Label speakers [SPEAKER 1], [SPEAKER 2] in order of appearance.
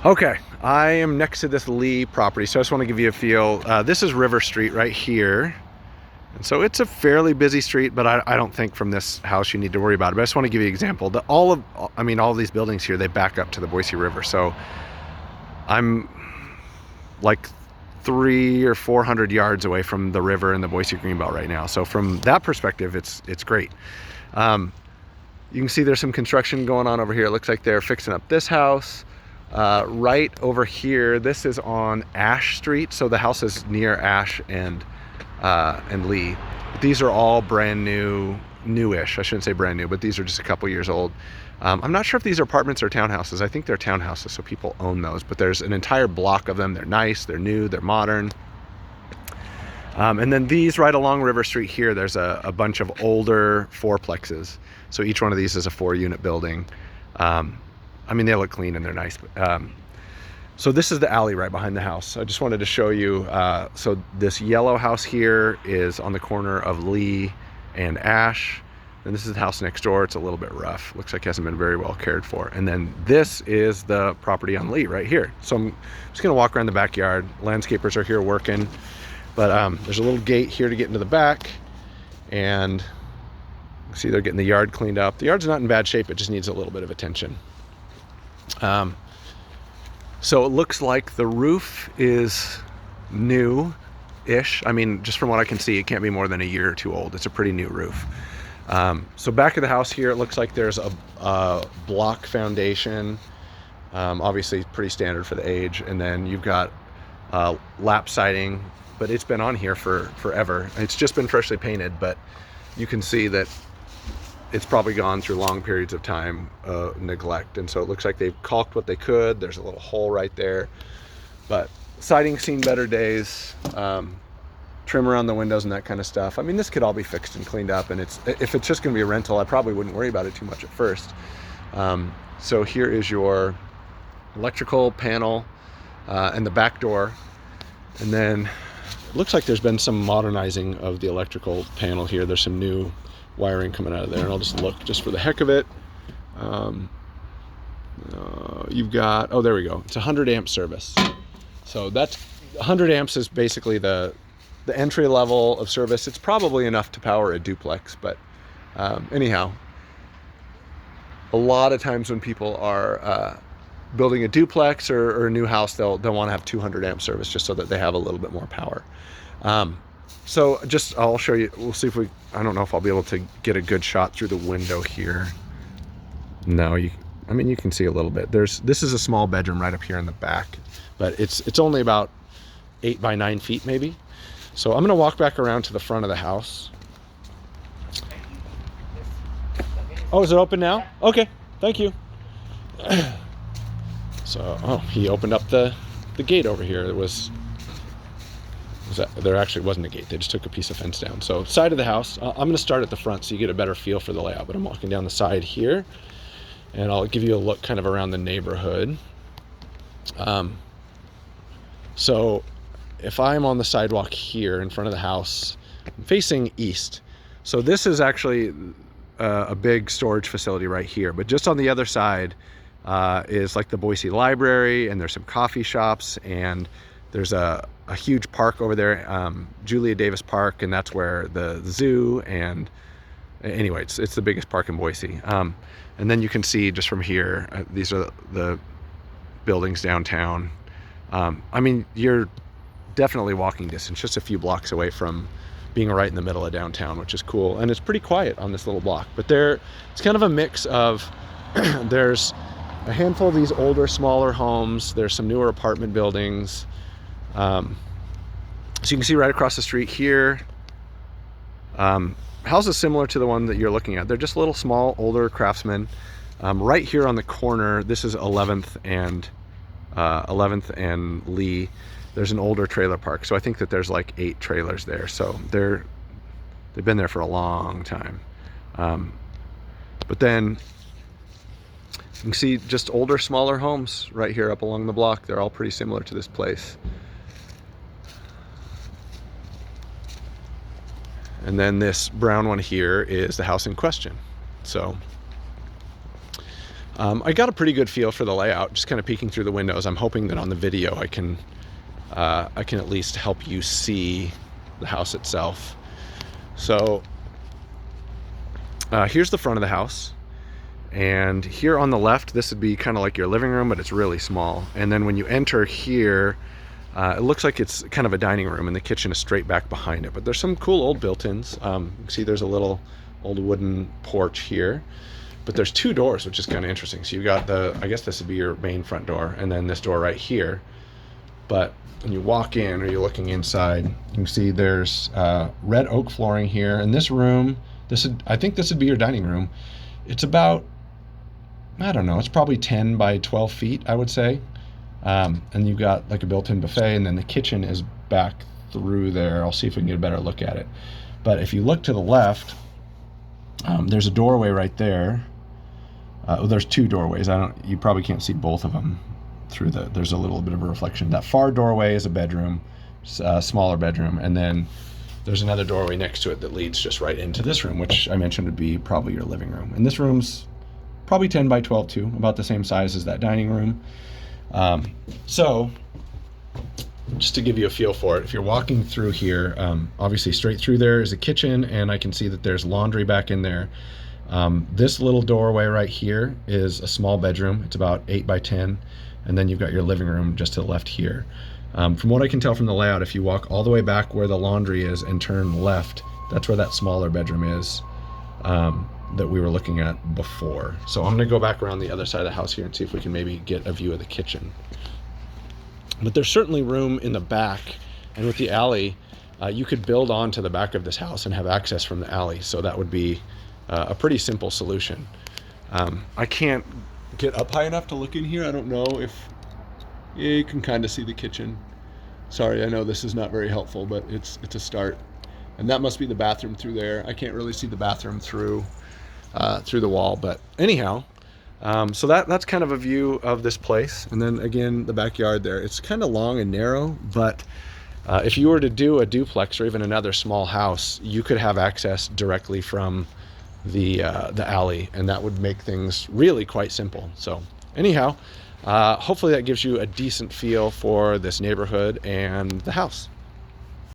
[SPEAKER 1] Okay, I am next to this Lee property, so I just want to give you a feel. This is River Street right here. And so it's a fairly busy street, but I don't think from this house you need to worry about it. But I just want to give you an example. All of these buildings here, they back up to the Boise River. So I'm like 300 or 400 yards away from the river and the Boise Greenbelt right now. So from that perspective, it's great. You can see there's some construction going on over here. It looks like they're fixing up this house. Right over here, this is on Ash Street. So the house is near Ash and Lee. These are all brand new, newish. I shouldn't say brand new, but these are just a couple years old. I'm not sure if these are apartments or townhouses. I think they're townhouses, so people own those. But there's an entire block of them. They're nice, they're new, they're modern. And then these right along River Street here, there's a bunch of older fourplexes. So each one of these is a 4-unit building. I mean, they look clean and they're nice. So this is the alley right behind the house. I just wanted to show you. So this yellow house here is on the corner of Lee and Ash. And this is the house next door. It's a little bit rough. Looks like it hasn't been very well cared for. And then this is the property on Lee right here. So I'm just gonna walk around the backyard. Landscapers are here working. But there's a little gate here to get into the back. And you see they're getting the yard cleaned up. The yard's not in bad shape. It just needs a little bit of attention. So it looks like the roof is new-ish. I mean, just from what I can see, it can't be more than a year or two old. It's a pretty new roof. So back of the house here, it looks like there's a block foundation. Obviously pretty standard for the age. And then you've got lap siding, but it's been on here for forever. It's just been freshly painted, but you can see that it's probably gone through long periods of time neglect. And so it looks like they've caulked what they could. There's a little hole right there, but siding's seen better days. Trim around the windows and that kind of stuff. I mean, this could all be fixed and cleaned up, and if it's just gonna be a rental, I probably wouldn't worry about it too much at first. So here is your electrical panel and the back door. And then it looks like there's been some modernizing of the electrical panel here. There's some new wiring coming out of there, and I'll just look just for the heck of it. You've got, oh, there we go. It's 100 amp service. So that's 100 amps is basically the entry level of service. It's probably enough to power a duplex, but anyhow, a lot of times when people are building a duplex or a new house, they'll want to have 200 amp service just so that they have a little bit more power. So just, I'll show you, we'll see if I don't know if I'll be able to get a good shot through the window here. No, I mean, you can see a little bit. This is a small bedroom right up here in the back, but it's only about 8 by 9 feet maybe. So I'm gonna walk back around to the front of the house. Oh, is it open now? Okay, thank you. So, oh, he opened up the gate over here. There actually wasn't a gate. They just took a piece of fence down. So side of the house, I'm going to start at the front so you get a better feel for the layout, but I'm walking down the side here and I'll give you a look kind of around the neighborhood. So if I'm on the sidewalk here in front of the house, I'm facing east. So this is actually a big storage facility right here, but just on the other side is like the Boise Library, and there's some coffee shops, and there's a huge park over there, Julia Davis Park, and that's where the zoo, and anyway, it's the biggest park in Boise. And then you can see just from here, these are the buildings downtown. I mean, you're definitely walking distance, just a few blocks away from being right in the middle of downtown, which is cool. And it's pretty quiet on this little block, but it's kind of a mix of, there's a handful of these older, smaller homes. There's some newer apartment buildings. So you can see right across the street here, houses similar to the one that you're looking at. They're just little small, older craftsmen. Right here on the corner, this is 11th and Lee. There's an older trailer park. So I think that there's like 8 trailers there. So they've been there for a long time. But then you can see just older, smaller homes right here up along the block. They're all pretty similar to this place. And then this brown one here is the house in question. So I got a pretty good feel for the layout, just kind of peeking through the windows. I'm hoping that on the video I can at least help you see the house itself. So here's the front of the house. And here on the left, this would be kind of like your living room, but it's really small. And then when you enter here, it looks like it's kind of a dining room, and the kitchen is straight back behind it. But there's some cool old built-ins. You can see there's a little old wooden porch here. But there's two doors, which is kind of interesting. So you got I guess this would be your main front door, and then this door right here. But when you walk in, or you're looking inside, you can see there's red oak flooring here. And this room, I think this would be your dining room. It's about, I don't know, it's probably 10 by 12 feet, I would say. And you've got like a built-in buffet, and then the kitchen is back through there. I'll see if we can get a better look at it. But if you look to the left, there's a doorway right there. There's two doorways. You probably can't see both of them through there's a little bit of a reflection. That far doorway is a bedroom, smaller bedroom, and then there's another doorway next to it that leads just right into this room, which I mentioned would be probably your living room. And this room's probably 10 by 12 too, about the same size as that dining room. So just to give you a feel for it, if you're walking through here, obviously straight through there is a kitchen, and I can see that there's laundry back in there. This little doorway right here is a small bedroom. It's about 8 by 10. And then you've got your living room just to the left here. From what I can tell from the layout, if you walk all the way back where the laundry is and turn left, that's where that smaller bedroom is that we were looking at before. So I'm gonna go back around the other side of the house here and see if we can maybe get a view of the kitchen. But there's certainly room in the back, and with the alley, you could build onto the back of this house and have access from the alley. So that would be a pretty simple solution. I can't get up high enough to look in here. I don't know if you can kind of see the kitchen. Sorry, I know this is not very helpful, but it's a start. And that must be the bathroom through there. I can't really see the bathroom through the wall, but anyhow, so that's kind of a view of this place. And then again, the backyard there, it's kind of long and narrow, but if you were to do a duplex or even another small house, you could have access directly from the alley, and that would make things really quite simple. So anyhow, hopefully that gives you a decent feel for this neighborhood and the house.